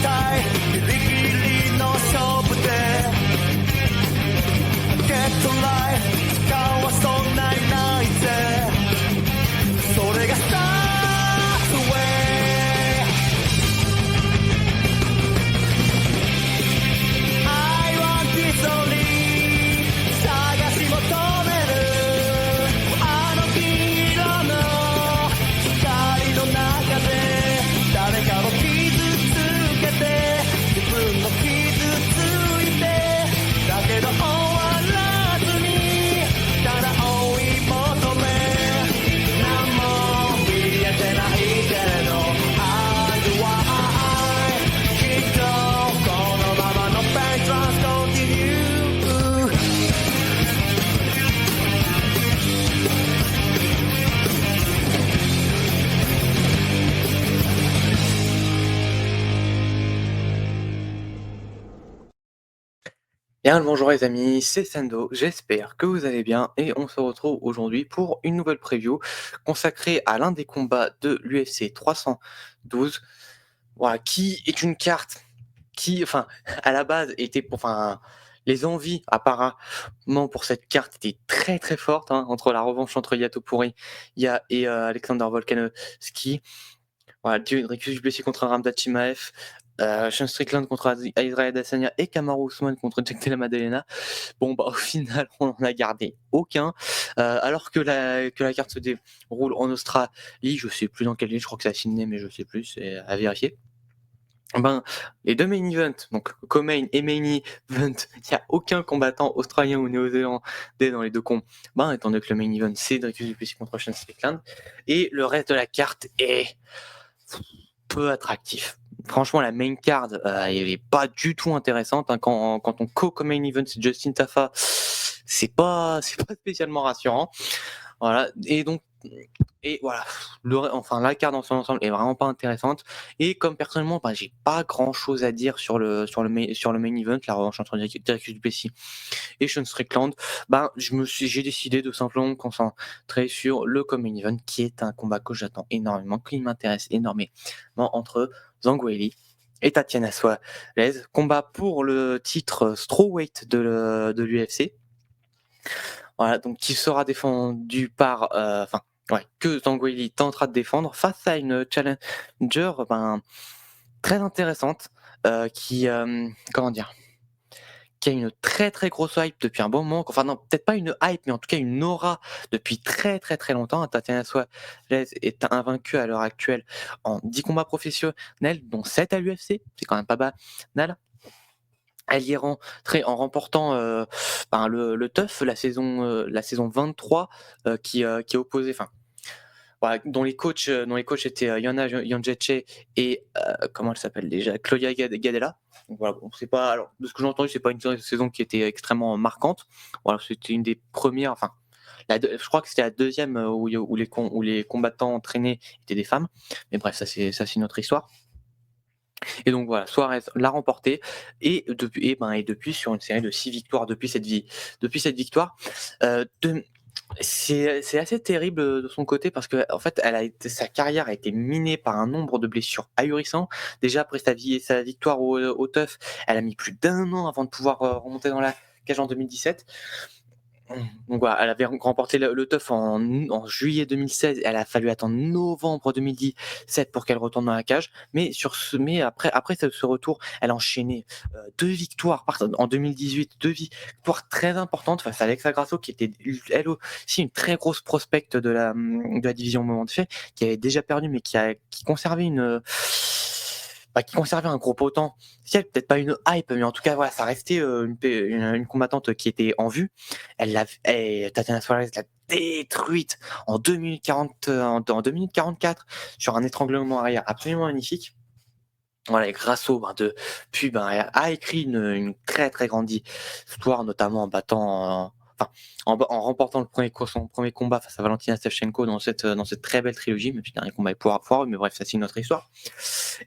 たいギリギリの勝負で Get to life 時間はそんなにないぜそれが Start away I want this only 探し求めるあの黄色の光の中で誰かを傷つけて自分も傷ついてだけど終わらずにただ追い求め何も見えてないけれど I want きっとこのままの Pain Trans Continue Bien le bonjour les amis, c'est Sendo, j'espère que vous allez bien et on se retrouve aujourd'hui pour une nouvelle preview consacrée à l'un des combats de l'UFC 312, voilà, qui est une carte qui, enfin, à la base était pour, enfin, les envies apparemment pour cette carte étaient très très fortes, hein, entre la revanche entre Yato Puri et Alexander Volkanovski. Voilà, Dricus Duplessis contre Ramzat Chimaev, Sean Strickland contre Israel Adesanya et Kamaru Usman contre Jack Della Maddalena. Bon, bah, au final, on n'en a gardé aucun. Alors que la carte se déroule en Australie, je sais plus dans quelle ville, je crois que c'est à Sydney, mais je sais plus, c'est à vérifier. Ben, les deux main events, donc co-main et main event, il n'y a aucun combattant australien ou néo-zélandais dans les deux combats, ben, étant donné que le main event c'est Dricus Duplessis contre Sean Strickland, et le reste de la carte est peu attractif. Franchement, la main card, elle est pas du tout intéressante, hein. Quand ton co-main event c'est Justin Tafa, c'est pas spécialement rassurant. Voilà, et voilà, la carte dans son ensemble est vraiment pas intéressante. Et comme personnellement, ben, j'ai pas grand chose à dire sur le main event, la revanche entre Dricus Duplessis et Sean Strickland, ben, j'ai décidé de simplement me concentrer sur le co-main event, qui est un combat que j'attends énormément, qui m'intéresse énormément, entre Zhang Weili et Tatiana Suarez, combat pour le titre strawweight de l'UFC. Voilà, donc qui sera défendu par, que Zhang Weili tentera de défendre face à une challenger, ben, très intéressante, qui a une très très grosse hype depuis un bon moment. Enfin non, peut-être pas une hype, mais en tout cas une aura depuis très très très longtemps. Tatiana Suarez est invaincue à l'heure actuelle en 10 combats professionnels, dont 7 à l'UFC. C'est quand même pas banal. Elle y est rentrée en remportant le TUF, la saison 23, qui est opposée, enfin, voilà, dont les coachs étaient Yana Jędrzejczyk et comment elle s'appelle déjà, Claudia Gadelha. Donc voilà, bon, c'est pas, alors de ce que j'ai entendu, c'est pas une saison qui était extrêmement marquante. Voilà, c'était une des premières, enfin, je crois que c'était la deuxième où les combattants entraînés étaient des femmes. Mais bref, ça c'est une autre histoire. Et donc voilà, Suarez l'a remporté et depuis sur une série de 6 victoires depuis cette victoire. C'est assez terrible de son côté parce que en fait, sa carrière a été minée par un nombre de blessures ahurissant. Déjà après sa victoire au TUF, elle a mis plus d'1 an avant de pouvoir remonter dans la cage en 2017. Donc voilà, elle avait remporté le TUF en juillet 2016, elle a fallu attendre novembre 2017 pour qu'elle retourne dans la cage. Mais après ce retour, elle a enchaîné 2 victoires en 2018, 2 victoires très importantes face à Alexa Grasso, qui était elle aussi une très grosse prospecte de la division au moment de fait, qui avait déjà perdu mais qui conservait qui conservait un gros potentiel, peut-être pas une hype, mais en tout cas, voilà, ça restait une combattante qui était en vue. Tatiana Suarez l'a détruite en 2 minutes 40, en 2 minutes 44 sur un étranglement arrière absolument magnifique. Voilà, et Grasso, a écrit une très très grande histoire, notamment en battant, en remportant son premier combat face à Valentina Shevchenko dans cette très belle trilogie, même si le dernier combat est foireux, mais bref, ça c'est une autre histoire.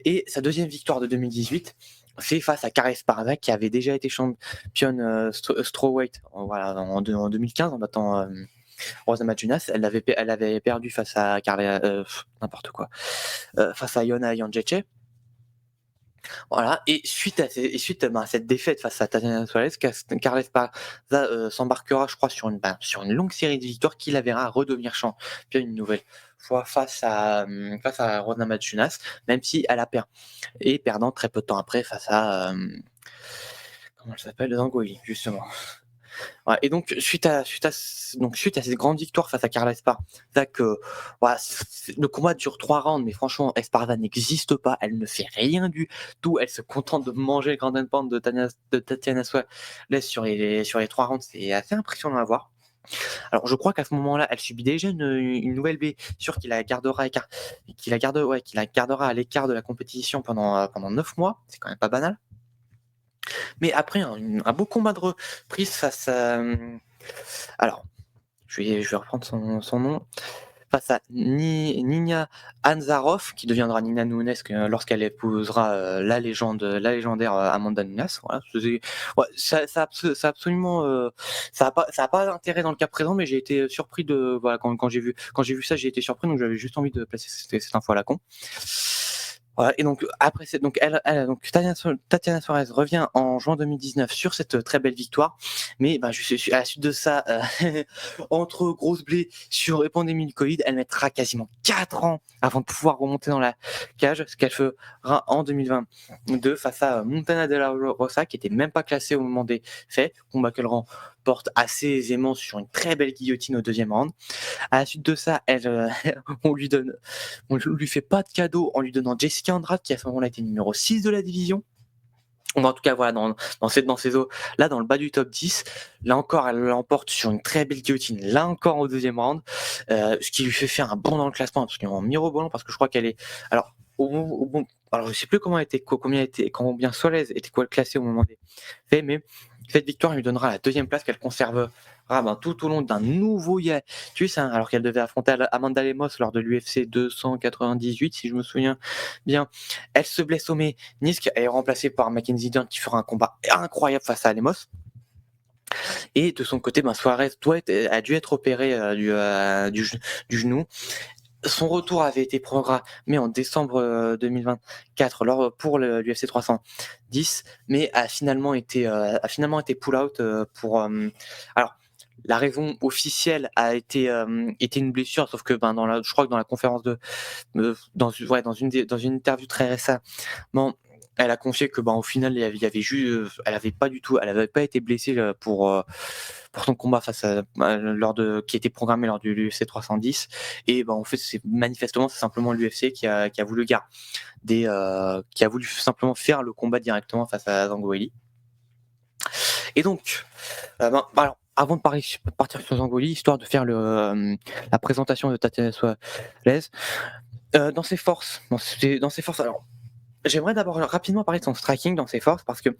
Et sa deuxième victoire de 2018, c'est face à Kara Esparza, qui avait déjà été championne strawweight en 2015 en battant Rosa Namajunas. Elle avait perdu face à face à Yana Jędrzejczyk. Voilà, et suite à cette défaite face à Tatiana Suarez, Carles Parza s'embarquera, je crois, sur une longue série de victoires qui la verra redevenir championne une nouvelle fois face à Rosna Namajunas, même si elle a perdu et perdant très peu de temps après face à comment elle s'appelle, Zhang justement. Ouais, et donc suite à cette grande victoire face à Carla Esparza, que voilà, le combat dure 3 rounds, mais franchement Esparza n'existe pas, elle ne fait rien du tout, elle se contente de manger le grand pound de Tatiana Suarez sur les 3 rounds, c'est assez impressionnant à voir. Alors je crois qu'à ce moment-là, elle subit déjà une nouvelle blessure qui la gardera à l'écart de la compétition pendant 9 mois, c'est quand même pas banal. Mais après un beau combat de reprise face à, alors je vais reprendre son nom, face à Nina Ansaroff, qui deviendra Nina Nunes lorsqu'elle épousera la légendaire Amanda Nunes. Voilà, ouais, ça absolument, ça a pas d'intérêt dans le cas présent, mais j'ai été surpris de voilà quand j'ai vu ça, j'ai été surpris, donc j'avais juste envie de placer cette info à la con. Voilà, et donc après donc Tatiana Suarez revient en juin 2019 sur cette très belle victoire, mais ben, à la suite de ça, entre grosses blessures et pandémie du Covid, elle mettra quasiment 4 ans avant de pouvoir remonter dans la cage, ce qu'elle fera en 2022 face à Montana de la Rosa, qui était même pas classée au moment des faits, combat qu'elle remporte assez aisément sur une très belle guillotine au deuxième round. À la suite de ça, on lui fait pas de cadeau en lui donnant Jessica Andrade, qui à ce moment-là était numéro 6 de la division. Ou en tout cas, voilà, dans ces eaux, là, dans le bas du top 10, là encore, elle l'emporte sur une très belle guillotine, là encore au deuxième round, ce qui lui fait faire un bond dans le classement, absolument mirobolant, parce que je crois qu'elle est, alors, alors je sais plus combien Suarez était classé au moment des faits, mais cette victoire lui donnera la deuxième place qu'elle conservera tout au long d'un nouveau hiatus, alors qu'elle devait affronter Amanda Lemos lors de l'UFC 298, si je me souviens bien. Elle se blesse au ménisque, elle est remplacée par Mackenzie Dern qui fera un combat incroyable face à Lemos. Et de son côté, Suarez a dû être opéré du genou. Son retour avait été programmé en décembre 2024 pour l'UFC 310, mais a finalement été pull-out pour. Alors, la raison officielle a été une blessure, sauf que je crois que dans la conférence dans une interview très récemment, elle a confié que au final il y avait juste, elle avait pas été blessée pour son combat face à qui était programmé lors du l'UFC 310, et en fait c'est simplement l'UFC qui a voulu qui a voulu simplement faire le combat directement face à Zhang Weili. Et donc alors avant de partir sur Zhang Weili, histoire de faire la présentation de Tatiana Suarez dans ses forces, alors j'aimerais d'abord rapidement parler de son striking dans ses forces, parce que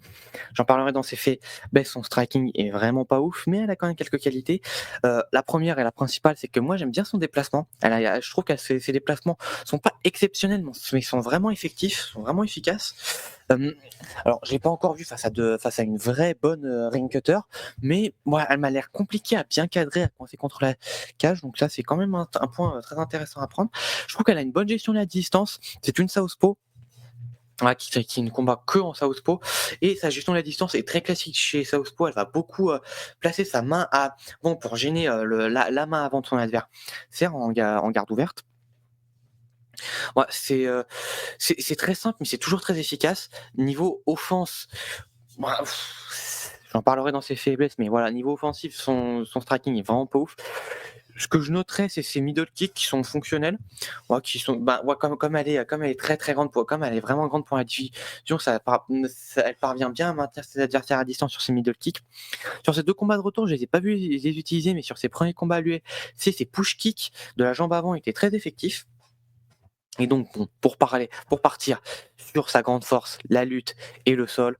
j'en parlerai dans ses faits. Son striking est vraiment pas ouf, mais elle a quand même quelques qualités. La première et la principale, c'est que moi j'aime bien son déplacement. Je trouve que ses déplacements sont pas exceptionnels, mais sont vraiment effectifs, sont vraiment efficaces. Alors je l'ai pas encore vu face à une vraie bonne ring cutter, mais moi elle m'a l'air compliquée à bien cadrer, à coincer contre la cage, donc ça c'est quand même un point très intéressant à prendre. Je trouve qu'elle a une bonne gestion de la distance. C'est une southpaw. Qui ne combat que en southpaw, et sa gestion de la distance est très classique chez southpaw. Elle va beaucoup placer sa main avant pour gêner la main avant de son adversaire en garde ouverte. Ouais, c'est très simple, mais c'est toujours très efficace. Niveau offense, j'en parlerai dans ses faiblesses, mais voilà, niveau offensif, son striking est vraiment pas ouf. Ce que je noterais, c'est ses middle kicks qui sont fonctionnels, qui sont, comme elle est très très grande, comme elle est vraiment grande pour la division, elle parvient bien à maintenir ses adversaires à distance sur ses middle kicks. Sur ces 2 combats de retour, je les ai pas vus les utiliser, mais sur ses premiers combats à l'UFC, ses push kicks de la jambe avant étaient très effectifs. Et donc, pour partir sur sa grande force, la lutte et le sol,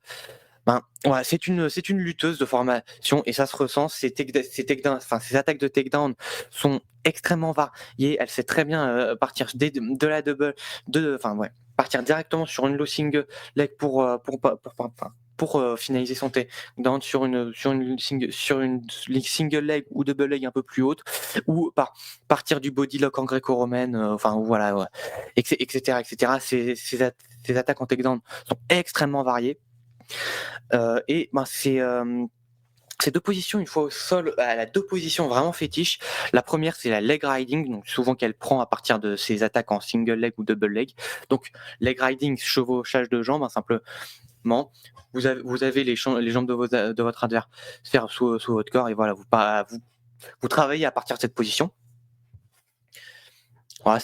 c'est une lutteuse de formation, et ça se ressent. Ses attaques de takedown sont extrêmement variées. Elle sait très bien partir de la double, partir directement sur une low single leg pour finaliser son takedown sur une single leg ou double leg un peu plus haute, ou partir du body lock en gréco-romaine, enfin voilà, ouais, etc., etc. Ces attaques en takedown sont extrêmement variées. Et ben ces deux positions, une fois au sol, elle a deux positions vraiment fétiches. La première, c'est la leg riding, donc souvent qu'elle prend à partir de ses attaques en single leg ou double leg. Donc leg riding, chevauchage de jambes, simplement. Vous avez les jambes de votre adversaire sous votre corps, et voilà, vous travaillez à partir de cette position. Voilà,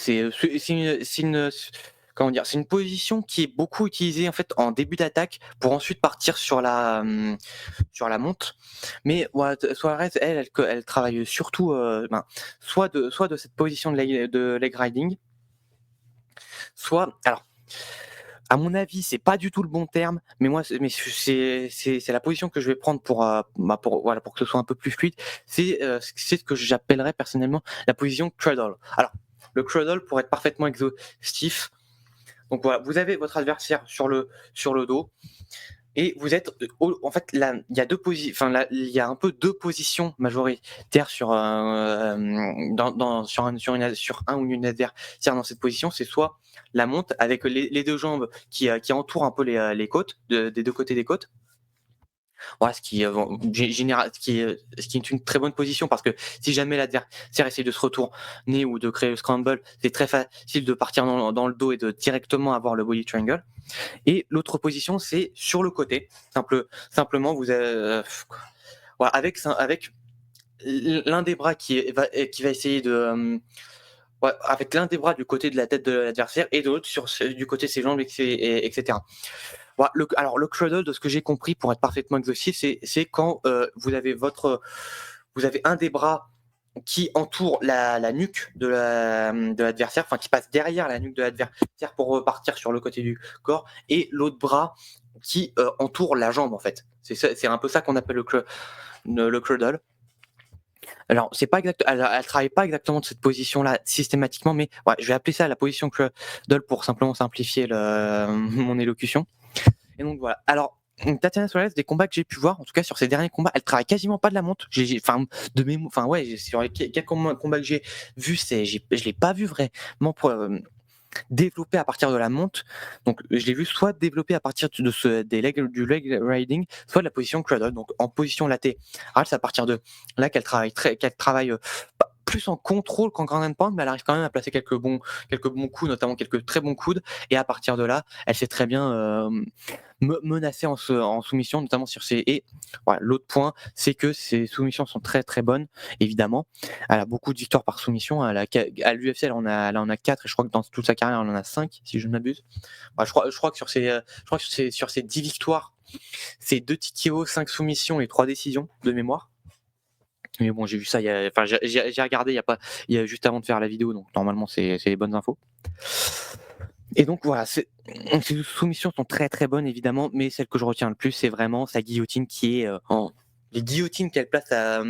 comment dire, c'est une position qui est beaucoup utilisée en fait en début d'attaque pour ensuite partir sur la monte. Mais voilà, Suarez, elle travaille surtout soit de cette position de leg riding, soit, alors à mon avis, c'est pas du tout le bon terme, mais c'est la position que je vais prendre pour que ce soit un peu plus fluide. C'est ce que j'appellerais personnellement la position cradle. Alors, le cradle, pour être parfaitement exhaustif, donc voilà, vous avez votre adversaire sur le dos, et vous êtes, en fait, là, il y a il y a un peu deux positions majoritaires sur un ou une adversaire dans cette position. C'est soit la monte avec les deux jambes qui entourent un peu les côtes, des deux côtés des côtes. Voilà, ce qui est une très bonne position, parce que si jamais l'adversaire essaie de se retourner ou de créer le scramble, c'est très facile de partir dans le dos et de directement avoir le body triangle. Et l'autre position, c'est sur le côté. Simplement, vous avez, voilà, avec l'un des bras qui va essayer de avec l'un des bras du côté de la tête de l'adversaire et de l'autre du côté de ses jambes, etc. Voilà, alors le cradle, de ce que j'ai compris, pour être parfaitement exhaustif, c'est quand vous avez un des bras qui entoure la nuque de l'adversaire, enfin qui passe derrière la nuque de l'adversaire pour repartir sur le côté du corps, et l'autre bras qui entoure la jambe, en fait. C'est un peu ça qu'on appelle le cradle. Alors, c'est pas exact, elle travaille pas exactement de cette position-là systématiquement, mais ouais, je vais appeler ça la position cradle pour simplement simplifier mon élocution. Et donc voilà. Alors, Tatiana Suarez, des combats que j'ai pu voir, en tout cas sur ses derniers combats, elle travaille quasiment pas de la monte. Sur les quelques combats que j'ai vus, je l'ai pas vu vraiment développer à partir de la monte. Donc je l'ai vu soit développer à partir du leg riding, soit de la position cradle, donc en position latérale. C'est à partir de là qu'elle travaille plus en contrôle qu'en ground and pound, mais elle arrive quand même à placer quelques bons coups, notamment quelques très bons coudes. Et à partir de là, elle sait très bien menacer en soumission, notamment sur ses. Et voilà, l'autre point, c'est que ses soumissions sont très très bonnes, évidemment. Elle a beaucoup de victoires par soumission. À l'UFC, elle en a 4, et je crois que dans toute sa carrière, elle en a 5, si je ne m'abuse. Je crois que sur ses 10 victoires, c'est 2 TKO, 5 soumissions et 3 décisions de mémoire. Mais bon, j'ai vu ça, j'ai regardé juste avant de faire la vidéo, donc normalement c'est les bonnes infos. Et donc voilà, ces soumissions sont très très bonnes, évidemment, mais celle que je retiens le plus, c'est vraiment sa guillotine qui est les guillotines qu'elle place à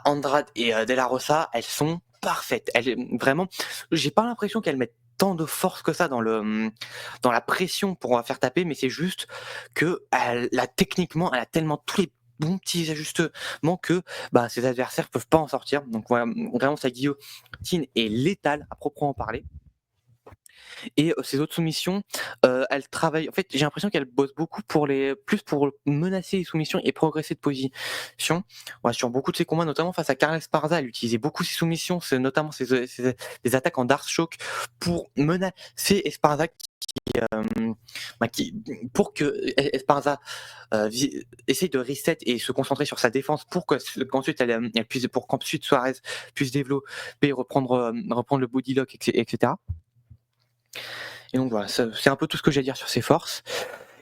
Andrade et De La Rosa, elles sont parfaites. Vraiment, j'ai pas l'impression qu'elle mette tant de force que ça dans la pression pour faire taper, mais c'est juste que techniquement, elle a tellement tous les bons petits ajustements que ses adversaires peuvent pas en sortir. Donc voilà, vraiment sa guillotine est létale à proprement parler. Et ses autres soumissions, elle travaille. En fait, j'ai l'impression qu'elle bosse beaucoup pour menacer les soumissions et progresser de position. Ouais, sur beaucoup de ses combats, notamment face à Carla Esparza, elle utilisait beaucoup ses soumissions, notamment des attaques en Dark Shock pour menacer Esparza pour que Esparza essaye de reset et se concentrer sur sa défense pour qu'ensuite qu'ensuite Suarez puisse développer, reprendre le body lock, etc. Et donc voilà, c'est un peu tout ce que j'ai à dire sur ses forces.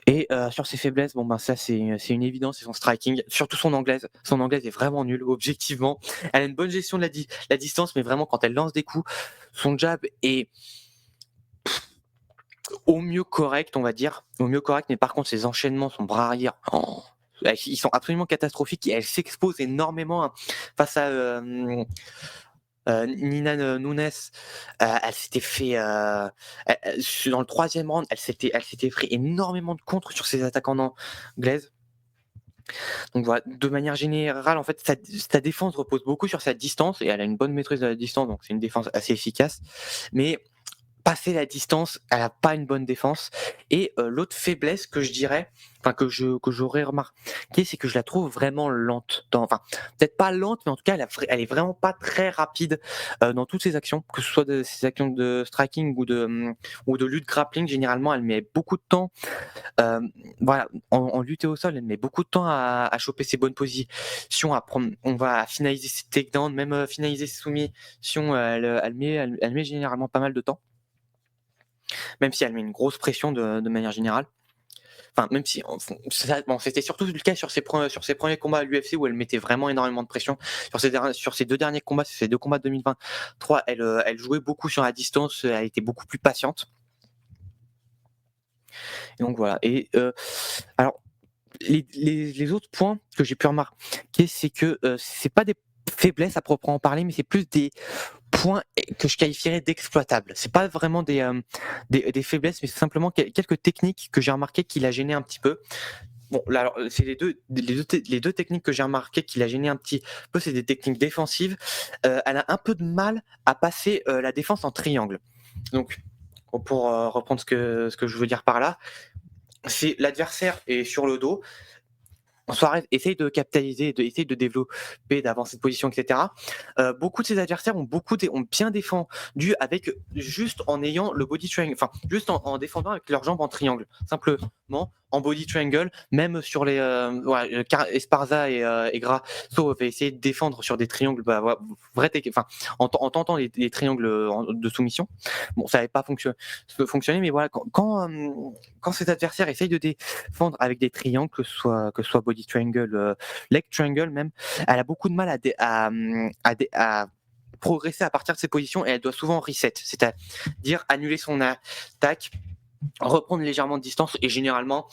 Et sur ses faiblesses, ça c'est une évidence, c'est son striking, surtout son anglaise. Son anglaise est vraiment nulle, objectivement. Elle a une bonne gestion de la distance, mais vraiment quand elle lance des coups, son jab est au mieux correct, on va dire. Au mieux correct, mais par contre ses enchaînements, son bras arrière, ils sont absolument catastrophiques. Et elle s'expose énormément face à Nina Nunes, elle s'était fait, dans le troisième round, elle s'était pris énormément de contres sur ses attaques en anglaise. Donc voilà, de manière générale, en fait, sa défense repose beaucoup sur sa distance et elle a une bonne maîtrise de la distance, donc c'est une défense assez efficace. Mais passer la distance, elle a pas une bonne défense. Et l'autre faiblesse que je dirais, enfin que j'aurais remarqué, c'est que je la trouve vraiment lente. Enfin, peut-être pas lente, mais en tout cas, elle est vraiment pas très rapide dans toutes ses actions, que ce soit de ses actions de striking ou de lutte grappling. Généralement, elle met beaucoup de temps. Voilà, en lutte et au sol, elle met beaucoup de temps à choper ses bonnes positions, on va finaliser ses takedowns, même finaliser ses soumissions. Elle met généralement pas mal de temps, même si elle met une grosse pression de manière générale. Enfin, même si bon, c'était surtout le cas sur ses premiers combats à l'UFC où elle mettait vraiment énormément de pression. Sur ses deux derniers combats, ces deux combats de 2023, elle jouait beaucoup sur la distance, elle était beaucoup plus patiente. Et donc voilà. Et alors, les autres points que j'ai pu remarquer, c'est que c'est pas des faiblesses à proprement parler, mais c'est plus des points que je qualifierais d'exploitables. C'est pas vraiment des faiblesses, mais c'est simplement quelques techniques que j'ai remarqué qui la gênaient un petit peu. Bon, là, alors, c'est les deux techniques que j'ai remarqué qui la gênaient un petit peu, c'est des techniques défensives. Elle a un peu de mal à passer la défense en triangle. Donc, pour reprendre ce que je veux dire par là, c'est l'adversaire est sur le dos. Suarez essaye de capitaliser, essaye de développer, d'avancer de position, etc. Beaucoup de ses adversaires ont bien défendu avec juste en ayant le body triangle, enfin juste en défendant avec leurs jambes en triangle, simplement en body triangle. Même sur les Esparza et Grasso avaient essayé de défendre sur des triangles, enfin en tentant les triangles de soumission. Bon, ça n'avait pas fonctionné, mais voilà, quand ses adversaires essayent de défendre avec des triangles, que ce soit body triangle, leg triangle même, elle a beaucoup de mal à progresser à partir de ses positions et elle doit souvent reset, c'est-à-dire annuler son attaque, reprendre légèrement de distance et généralement,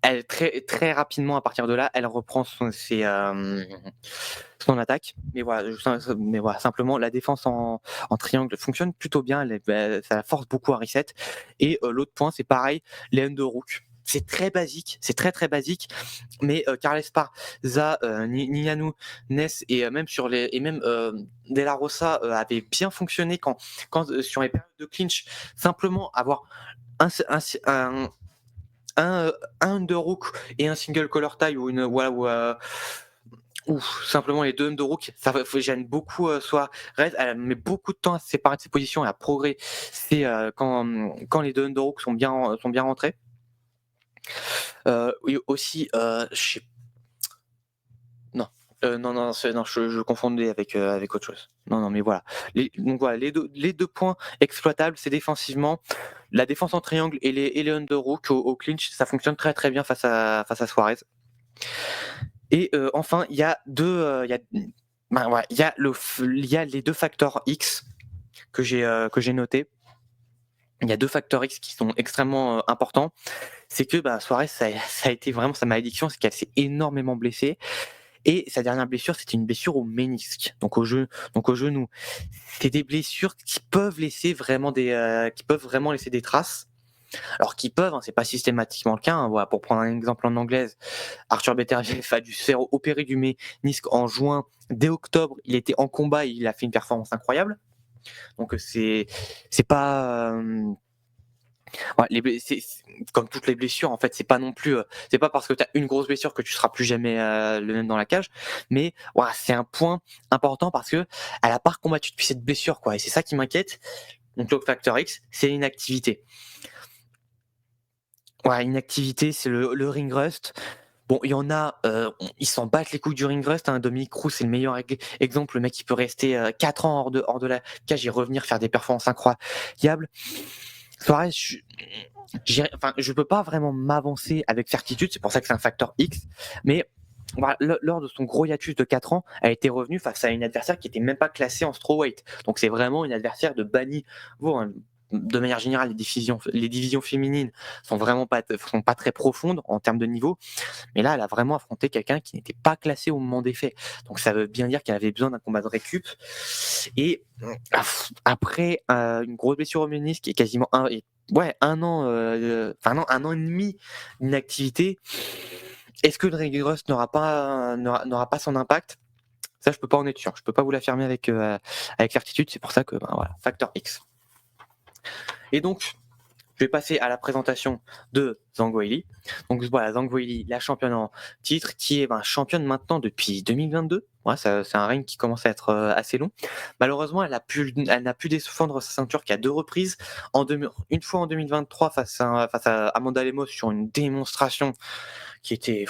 elle très très rapidement à partir de là, elle reprend son attaque. Mais voilà, simplement la défense en triangle fonctionne plutôt bien, ça la force beaucoup à reset. Et l'autre point, c'est pareil, les underhooks. C'est très basique, c'est très très basique, mais Carles Esparza, Ngannou, Ness et même De La Rosa avaient bien fonctionné quand sur les périodes de clinch, simplement avoir un, un, un underhook et un single collar tie ou ou simplement les deux underhooks, ça gêne beaucoup Suarez. Elle met beaucoup de temps à se séparer de ses positions et à progresser quand les deux underhooks sont bien rentrés. Oui, aussi, non. Non, je confondais avec autre chose. Non, mais voilà. Donc voilà, les deux points exploitables, c'est défensivement, la défense en triangle et les underhooks au clinch, ça fonctionne très très bien face à Suarez. Et enfin, il y a les deux facteurs X que j'ai notés. Il y a deux facteurs X qui sont extrêmement importants. C'est que Suarez, ça a été vraiment sa malédiction, c'est qu'elle s'est énormément blessée. Et sa dernière blessure, c'était une blessure au ménisque, donc au genou. C'est des blessures qui peuvent vraiment laisser des traces. Alors qu'ils peuvent, hein, c'est pas systématiquement le cas. Hein. Voilà, pour prendre un exemple en anglaise, Arthur Beterbiev a dû se faire opérer du ménisque en juin. Dès octobre, il était en combat et il a fait une performance incroyable. Donc c'est pas comme toutes les blessures en fait, c'est pas non plus c'est pas parce que tu as une grosse blessure que tu seras plus jamais le même dans la cage, mais voilà, c'est un point important parce que elle a pas combattu depuis cette blessure quoi, et c'est ça qui m'inquiète. Donc le facteur X, c'est l'inactivité. Ouais, inactivité, c'est le ring rust. Bon, il y en a, ils s'en battent les couilles du ring rust. Hein. Dominique Cruz, c'est le meilleur exemple. Le mec, il peut rester 4 ans hors de la cage et revenir faire des performances incroyables. Suarez, je peux pas vraiment m'avancer avec certitude. C'est pour ça que c'est un facteur X. Mais voilà, lors de son gros hiatus de 4 ans, elle était revenue face à une adversaire qui était même pas classée en strawweight. Donc c'est vraiment une adversaire de bas niveau. Hein. de manière générale, les divisions féminines sont pas très profondes en termes de niveau. Mais là, elle a vraiment affronté quelqu'un qui n'était pas classé au moment des faits. Donc ça veut bien dire qu'elle avait besoin d'un combat de récup. Et après une grosse blessure au ménisque qui est quasiment un an, non, un an et demi d'inactivité, est-ce que Drake Rust n'aura pas son impact? Ça, je peux pas en être sûr. Je peux pas vous l'affirmer avec certitude. C'est pour ça que, voilà, facteur X. Et donc, je vais passer à la présentation de Zhang Weili. Donc voilà, Zhang Weili, la championne en titre, qui est championne maintenant depuis 2022. Ouais, c'est un règne qui commence à être assez long. Malheureusement, elle n'a pu défendre sa ceinture qu'à 2 reprises. Une fois en 2023 face à Amanda Lemos sur une démonstration qui était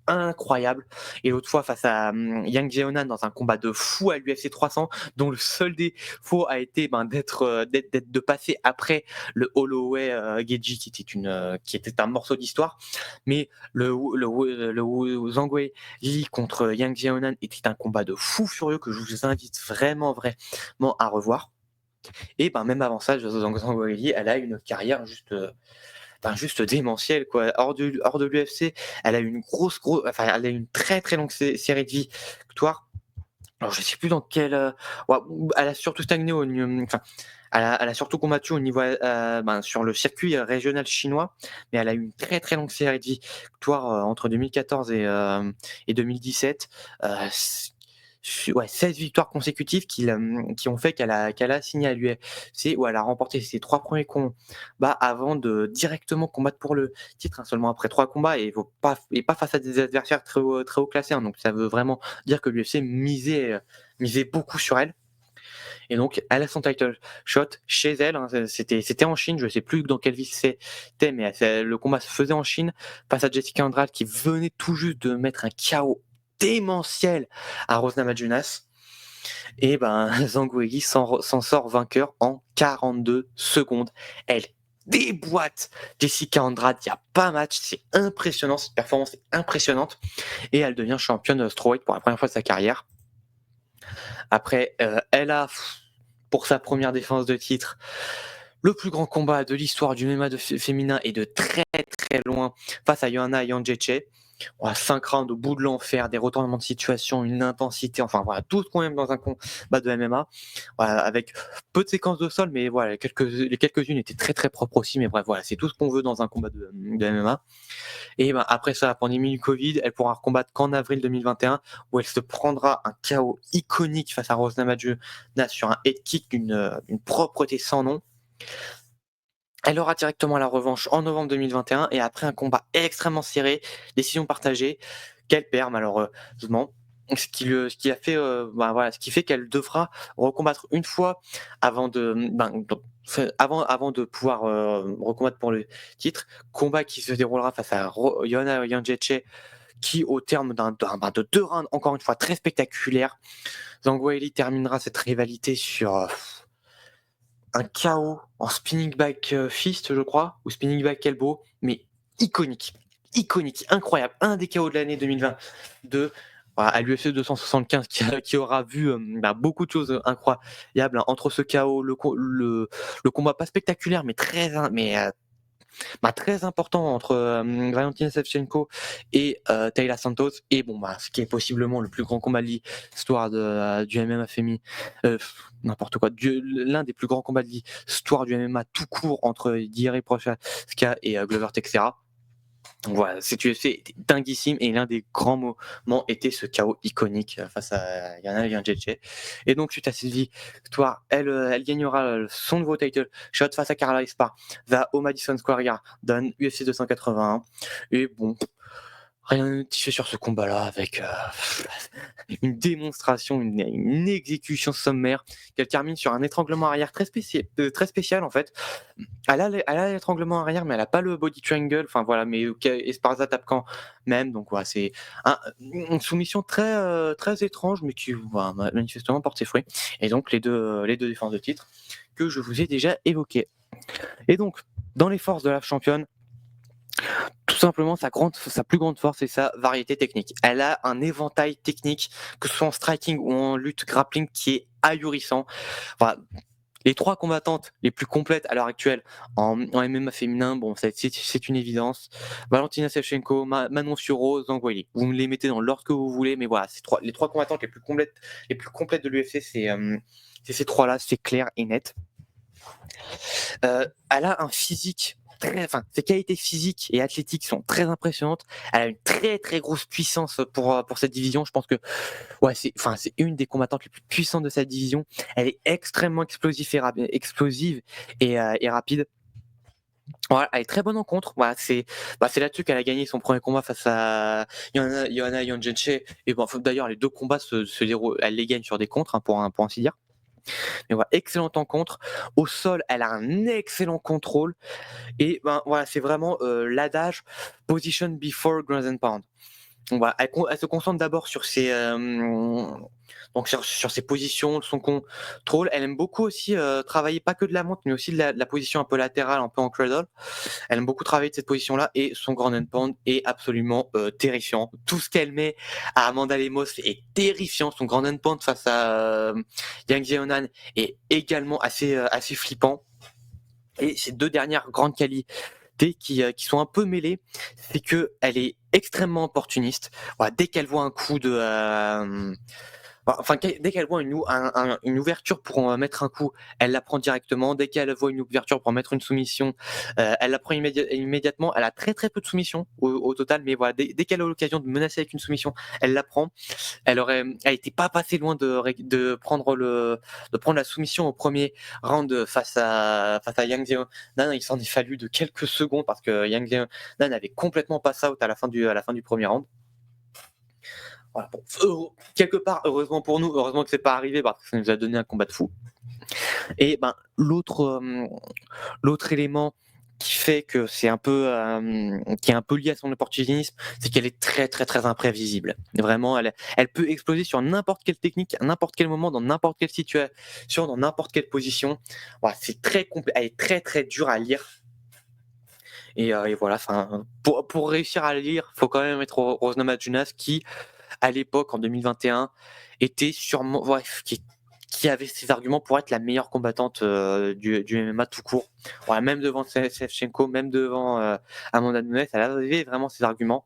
incroyable, et l'autre fois face à Yang Jeonan dans un combat de fou à l'UFC 300, dont le seul défaut a été de passer après le Holloway Geji qui était un morceau d'histoire. Mais le Zhang Weili contre Yang Jeonan était un combat de fou furieux que je vous invite vraiment à revoir. Et même avant ça, Zhang Weili, elle a une carrière juste démentielle, quoi. Hors de l'UFC, elle a eu elle a une très très longue série de victoires. Alors je sais plus dans quelle, elle a surtout stagné elle a surtout combattu au niveau sur le circuit régional chinois, mais elle a eu une très très longue série de victoires entre 2014 et 2017. 16 victoires consécutives qui ont fait qu'elle a signé à l'UFC, où elle a remporté ses 3 premiers combats avant de directement combattre pour le titre, seulement après 3 combats, et pas face à des adversaires très haut classés. Donc ça veut vraiment dire que l'UFC misait beaucoup sur elle. Et donc elle a son title shot chez elle. C'était en Chine, je sais plus dans quelle ville c'était, mais le combat se faisait en Chine face à Jessica Andrade, qui venait tout juste de mettre un KO démentiel à Rose Namajunas. Et Zhang Weili s'en sort vainqueur en 42 secondes. Elle déboîte Jessica Andrade, il n'y a pas match, c'est impressionnant, cette performance est impressionnante, et elle devient championne strawweight pour la première fois de sa carrière. Après, elle a, pour sa première défense de titre, le plus grand combat de l'histoire du MMA féminin, et de très très loin, face à Joanna Jędrzejczyk. 5 rounds au bout de l'enfer, des retournements de situation, une intensité, tout ce qu'on aime dans un combat de MMA, avec peu de séquences de sol, mais voilà, les quelques-unes étaient très très propres aussi, mais bref, voilà, c'est tout ce qu'on veut dans un combat de MMA. Et après ça, la pandémie du Covid, elle pourra combattre qu'en avril 2021, où elle se prendra un KO iconique face à Rose Namajunas sur un head kick d'une propreté sans nom. Elle aura directement la revanche en novembre 2021, et après un combat extrêmement serré, décision partagée, qu'elle perd malheureusement. Ce qui fait qu'elle devra recombattre une fois avant de pouvoir recombattre pour le titre. Combat qui se déroulera face à Joanna Jędrzejczyk, qui, au terme de 2 rounds, encore une fois très spectaculaires, Zhang Weili terminera cette rivalité sur un KO en spinning back fist, je crois, ou spinning back elbow, mais iconique, incroyable, un des KO de l'année 2022 à l'UFC 275, qui aura vu beaucoup de choses incroyables, entre ce KO, le combat pas spectaculaire, mais très important entre Valentina Shevchenko et Taila Santos, et ce qui est possiblement le plus grand combat de l'histoire du MMA féminin, n'importe quoi, l'un des plus grands combats de l'histoire du MMA tout court, entre Jiří Procházka et Glover Teixeira. Donc voilà, cette UFC était dinguissime, et l'un des grands moments était ce KO iconique face à Joanna Jędrzejczyk. Et donc, suite à cette victoire, elle gagnera son nouveau title shot face à Carla Esparza au Madison Square Garden, UFC 281. Et rien de notifié sur ce combat-là, avec une démonstration, une exécution sommaire, qu'elle termine sur un étranglement arrière très spécial en fait. Elle a l'étranglement arrière, mais elle a pas le body triangle, mais Esparza tape quand même, donc voilà, c'est une soumission très très étrange, mais qui manifestement porte ses fruits. Et donc les deux défenses de titre que je vous ai déjà évoquées. Et donc, dans les forces de la championne, tout simplement, sa plus grande force, c'est sa variété technique. Elle a un éventail technique, que ce soit en striking ou en lutte grappling, qui est ahurissant. les 3 combattantes les plus complètes à l'heure actuelle en MMA féminin, bon, c'est une évidence. Valentina Shevchenko, Manon Fiorot, Zhang Weili. Vous me les mettez dans l'ordre que vous voulez, mais voilà, les 3 combattantes les plus complètes de l'UFC, c'est ces 3-là, c'est clair et net. Elle a un physique ses qualités physiques et athlétiques sont très impressionnantes. Elle a une très très grosse puissance pour cette division. Je pense que c'est une des combattantes les plus puissantes de cette division. Elle est extrêmement explosive et rapide. Voilà, elle est très bonne en contre. Voilà, c'est là-dessus qu'elle a gagné son premier combat face à Joanna Jędrzejczyk. Et bon, d'ailleurs, les 2 combats se déroulent, elle les gagne sur des contres, pour ainsi dire. Mais voilà, excellente en contre. Au sol, elle a un excellent contrôle. Et voilà, c'est vraiment l'adage position before ground and pound. Donc voilà, elle se concentre d'abord sur ses sur ses positions, son contrôle. Elle aime beaucoup aussi travailler pas que de la montre, mais aussi de la position un peu latérale, un peu en cradle. Elle aime beaucoup travailler de cette position-là et son ground and pound est absolument terrifiant. Tout ce qu'elle met à Amanda Lemos est terrifiant. Son ground and pound face à Yang Xiaonan est également assez flippant. Et ces 2 dernières grandes qualités qui sont un peu mêlées, c'est que elle est extrêmement opportuniste. Voilà, dès qu'elle voit un coup de dès qu'elle voit une ouverture pour mettre un coup, elle la prend directement. Dès qu'elle voit une ouverture pour mettre une soumission, elle la prend immédiatement. Elle a très très peu de soumissions au total, mais voilà, dès qu'elle a l'occasion de menacer avec une soumission, elle la prend. Elle était pas passée loin de prendre la soumission au premier round face à Yang Xiaonan. Il s'en est fallu de quelques secondes parce que Yang Xiaonan avait complètement pass out à la fin du premier round. Voilà, quelque part, heureusement pour nous, heureusement que c'est pas arrivé parce que ça nous a donné un combat de fou. Et l'autre élément qui fait que c'est un peu qui est un peu lié à son opportunisme, c'est qu'elle est très très très imprévisible. Vraiment, elle peut exploser sur n'importe quelle technique, à n'importe quel moment, dans n'importe quelle situation, dans n'importe quelle position. Voilà, c'est très elle est très très dure à lire. Et voilà, pour réussir à lire, faut quand même être Rose Namajunas qui, à l'époque, en 2021, était sûrement, qui avait ses arguments pour être la meilleure combattante du MMA tout court. Voilà, même devant Shevchenko, même devant Amanda Nunes, elle avait vraiment ses arguments.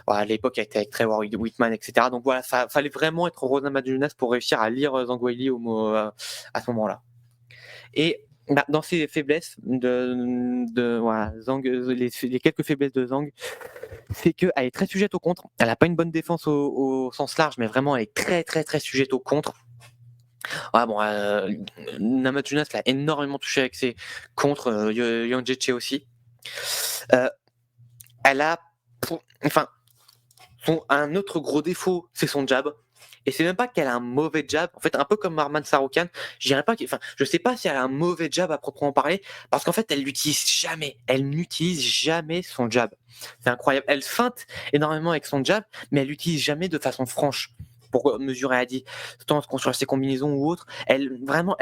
Voilà, à l'époque, elle était avec Trevor Whitman, etc. Donc voilà, fallait vraiment être Rose Namajunas pour réussiir à lire Zhang Weili à ce moment-là. Et dans ses faiblesses Zhang, les quelques faiblesses de Zhang, c'est qu'elle est très sujette au contre. Elle n'a pas une bonne défense au sens large, mais vraiment elle est très très très sujette au contre. Namajunas l'a énormément touché avec ses contres, Jędrzejczyk aussi. Elle a un autre gros défaut, c'est son jab. Et c'est même pas qu'elle a un mauvais jab. En fait, un peu comme Arman Tsarukyan, je sais pas si elle a un mauvais jab à proprement parler, parce qu'en fait, elle l'utilise jamais. Elle n'utilise jamais son jab. C'est incroyable. Elle feinte énormément avec son jab, mais elle l'utilise jamais de façon franche pour mesurer à distance, construire ses combinaisons ou autre. Elle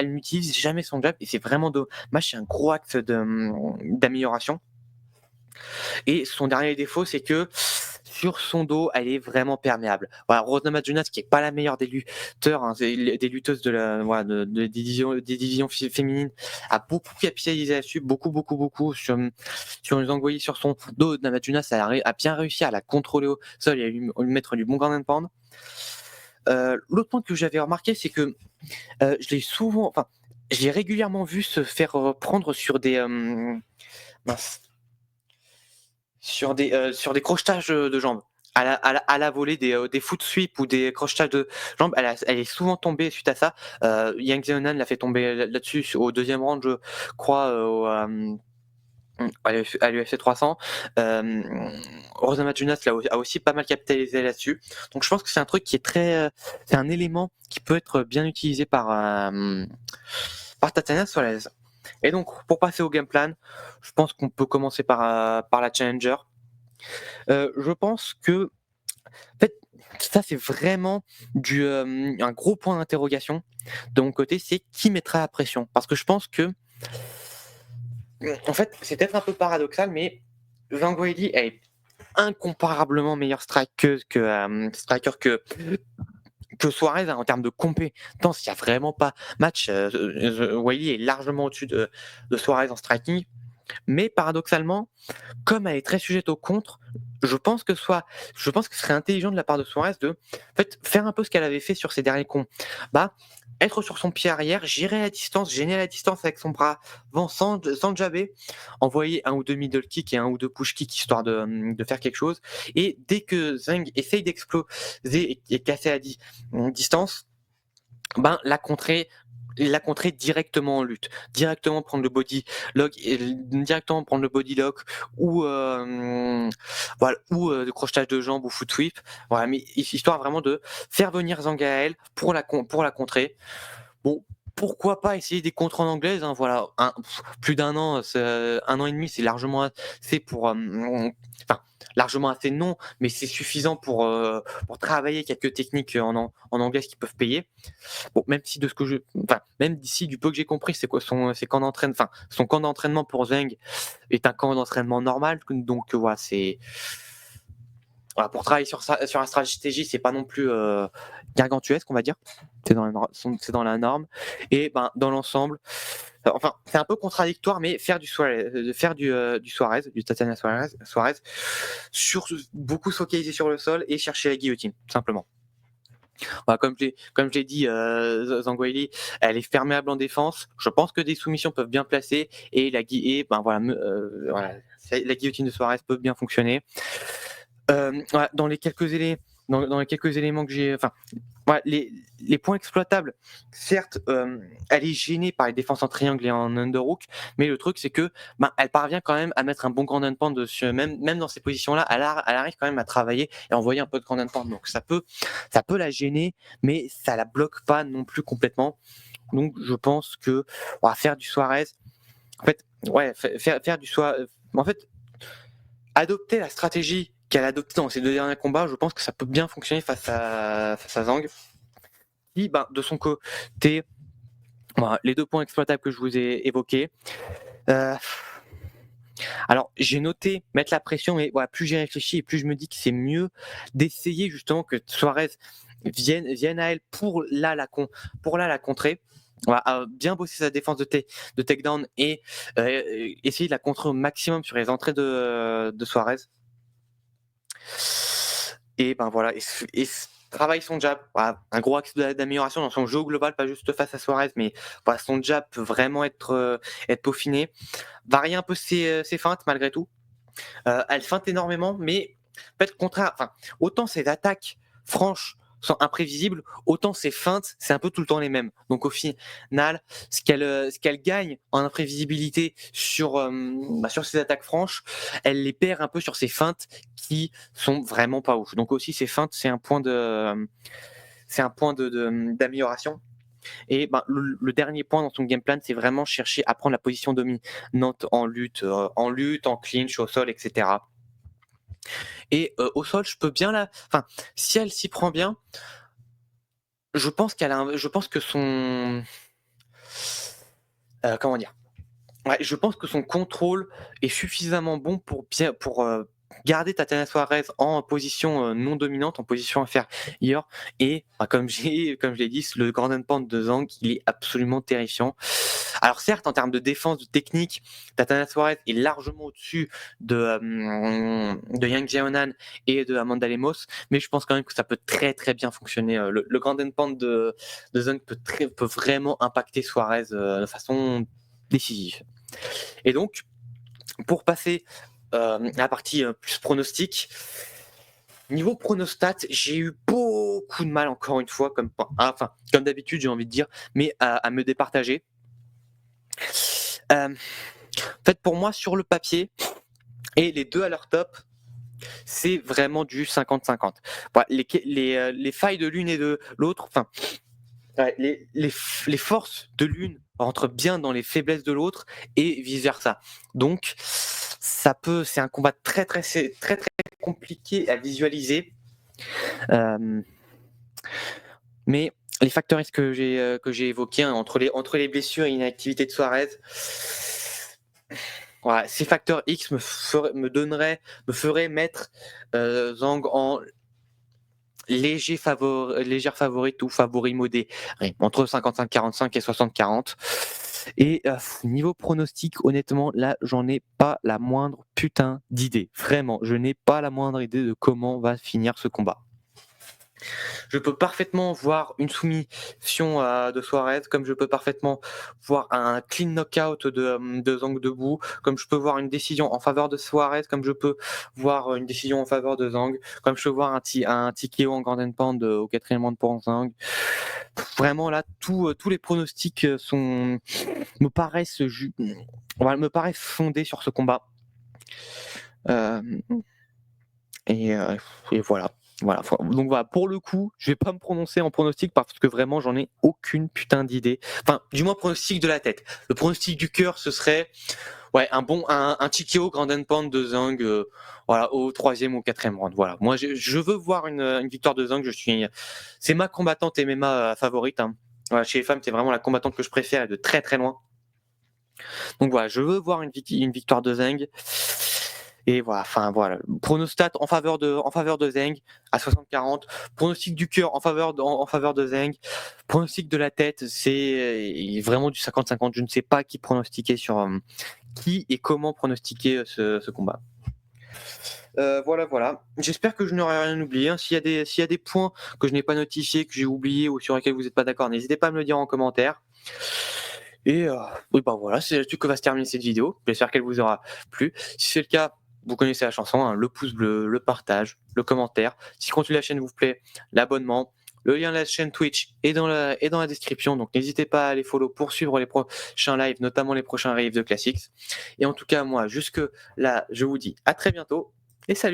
n'utilise jamais son jab et c'est vraiment dommage. C'est un gros axe d'amélioration. Et son dernier défaut, c'est que sur son dos, elle est vraiment perméable. Voilà, Rose Namajunas, qui est pas la meilleure des lutteurs, des lutteuses des divisions féminines, a beaucoup capitalisé là-dessus, beaucoup sur une Zhang Weili sur son dos. Namajunas a bien réussi à la contrôler au sol et à lui mettre du bon ground and pound. L'autre point que j'avais remarqué, c'est que je l'ai régulièrement vu se faire prendre sur des sur des crochetages de jambes. À la volée, des foot sweep ou des crochetages de jambes, elle est souvent tombée suite à ça. Yang Xiaonan l'a fait tomber là-dessus au deuxième round, je crois, à l'UFC 300. Rose Namajunas a aussi pas mal capitalisé là-dessus. Donc je pense que c'est un truc qui est c'est un élément qui peut être bien utilisé par Tatiana Suarez. Et donc, pour passer au game plan, je pense qu'on peut commencer par la challenger. Je pense que, en fait, ça c'est vraiment un gros point d'interrogation de mon côté, c'est qui mettra la pression. Parce que je pense que, en fait, c'est peut-être un peu paradoxal, mais Zhang Weili est incomparablement meilleur striker que que Suarez, hein, en termes de compétences, il n'y a vraiment pas match. Wiley est largement au-dessus de Suarez en striking. Mais paradoxalement, comme elle est très sujette au contre, je pense que ce serait intelligent de la part de Suarez de en fait, faire un peu ce qu'elle avait fait sur ses derniers combats, être sur son pied arrière, gérer la distance, gêner la distance avec son bras avant sans jabber, envoyer un ou deux middle kicks et un ou deux push kicks histoire de faire quelque chose. Et dès que Zhang essaye d'exploser et casser distance, ben la contrer directement en lutte, directement prendre le body lock, directement prendre le body lock ou voilà, ou le crochetage de jambes ou foot sweep, voilà, mais histoire vraiment de faire venir Zangael pour la contrer. Bon, pourquoi pas essayer des contres en anglaise, hein, voilà, plus d'un an, un an et demi, c'est largement assez pour, enfin, largement assez non, mais c'est suffisant pour travailler quelques techniques en anglaise qui peuvent payer. Bon, même si même d'ici du peu que j'ai compris, c'est son camp d'entraînement pour Zeng est un camp d'entraînement normal, donc voilà, voilà, pour travailler sur la stratégie, c'est pas non plus gargantuesque, on va dire. C'est dans la norme. Et ben, dans l'ensemble, enfin, c'est un peu contradictoire, mais faire du Suarez, du Tatiana Suarez, beaucoup se focaliser sur le sol et chercher la guillotine, tout simplement. Voilà, comme je l'ai dit, Zhang Weili, elle est perméable en défense. Je pense que des soumissions peuvent bien placer et ben voilà, voilà, la guillotine de Suarez peut bien fonctionner. Voilà, dans les quelques éléments que j'ai, enfin, voilà, les points exploitables, certes, elle est gênée par les défenses en triangle et en underhook, mais le truc c'est que ben, elle parvient quand même à mettre un bon ground and pound même dans ces positions-là, elle arrive quand même à travailler et à envoyer un peu de ground and pound, donc ça peut la gêner, mais ça la bloque pas non plus complètement. Donc je pense que on va faire du Suarez, en fait, ouais, faire du Suarez, en fait, adopter la stratégie qu'elle a adoptée dans ses deux derniers combats, je pense que ça peut bien fonctionner face à Zhang. Qui, ben, de son côté, voilà, les deux points exploitables que je vous ai évoqués. Alors, j'ai noté mettre la pression, mais voilà, plus j'ai réfléchi et plus je me dis que c'est mieux d'essayer justement que Suarez vienne à elle pour la contrer. Voilà, bien bosser sa défense de takedown et essayer de la contrer au maximum sur les entrées de Suarez. Et ben voilà, et travaille son jab. Voilà, un gros axe d'amélioration dans son jeu global, pas juste face à Suarez, mais voilà, son jab peut vraiment être peaufiné. Varier un peu ses feintes malgré tout. Elle feinte énormément, mais en fait, autant ses attaques franches sont imprévisibles, autant ses feintes, c'est un peu tout le temps les mêmes. Donc au final, ce qu'elle gagne en imprévisibilité sur ses attaques franches, elle les perd un peu sur ses feintes qui sont vraiment pas ouf. Donc aussi ses feintes, c'est un point d'amélioration. Et ben, le dernier point dans son game plan, c'est vraiment chercher à prendre la position dominante en lutte, en clinch, au sol, etc. Et au sol, je peux bien enfin, si elle s'y prend bien, je pense que son, comment dire? Ouais, je pense que son contrôle est suffisamment bon pour garder Tatiana Suarez en position non dominante, en position inférieure. Et bah, comme je l'ai dit, le Grand Pound de Zhang, il est absolument terrifiant. Alors certes, en termes de défense, de technique, Tatiana Suarez est largement au-dessus de Yang Jiaonan et de Amanda Lemos, mais je pense quand même que ça peut très très bien fonctionner. Le Grand Pound de Zhang peut vraiment impacter Suarez de façon décisive. Et donc, pour passer à la partie plus pronostic, niveau pronostat, j'ai eu beaucoup de mal, encore une fois, comme d'habitude, j'ai envie de dire, mais à me départager. En fait, pour moi, sur le papier, et les deux à leur top, c'est vraiment du 50-50. Voilà, les failles de l'une et de l'autre, enfin, les forces de l'une rentrent bien dans les faiblesses de l'autre et vice versa. Donc c'est un combat très très très très compliqué à visualiser. Mais les facteurs que j'ai évoqués, hein, entre les blessures et l'inactivité de Suarez, voilà, ces facteurs X me feraient mettre Zhang légère favorite ou favori modéré, entre 55-45 et 60-40. Et niveau pronostic, honnêtement, là, j'en ai pas la moindre putain d'idée. Vraiment, je n'ai pas la moindre idée de comment va finir ce combat. Je peux parfaitement voir une soumission de Suarez, comme je peux parfaitement voir un clean knockout de Zhang debout, comme je peux voir une décision en faveur de Suarez, comme je peux voir une décision en faveur de Zhang, comme je peux voir un TKO en Grand Pound au 4e round pour Zhang. Vraiment là, tous les pronostics me paraissent fondés sur ce combat. Euh, et voilà. Donc voilà, pour le coup, je vais pas me prononcer en pronostic parce que vraiment j'en ai aucune putain d'idée. Enfin, du moins pronostic de la tête. Le pronostic du cœur, ce serait un TKO Grand Pound de Zhang, voilà, au 3e ou 4e round. Voilà. Moi, je veux voir une victoire de Zhang. C'est ma combattante MMA favorite. Hein. Voilà, chez les femmes, c'est vraiment la combattante que je préfère et de très très loin. Donc voilà, je veux voir une victoire de Zhang. Et voilà, pronostat en faveur de Zhang à 60-40, pronostic du cœur en faveur de Zhang, pronostic de la tête, c'est vraiment du 50-50. Je ne sais pas qui pronostiquer sur qui et comment pronostiquer ce combat. Voilà. J'espère que je n'aurai rien oublié. Hein. S'il y a des points que je n'ai pas notifiés, que j'ai oubliés ou sur lesquels vous n'êtes pas d'accord, n'hésitez pas à me le dire en commentaire. Et oui, voilà, c'est là-dessus que va se terminer cette vidéo. J'espère qu'elle vous aura plu. Si c'est le cas, vous connaissez la chanson, hein, le pouce bleu, le partage, le commentaire. Si le contenu de la chaîne vous plaît, l'abonnement. Le lien de la chaîne Twitch est dans la description. Donc n'hésitez pas à les follow pour suivre les prochains lives, notamment les prochains lives de Classics. Et en tout cas, moi, jusque là, je vous dis à très bientôt et salut!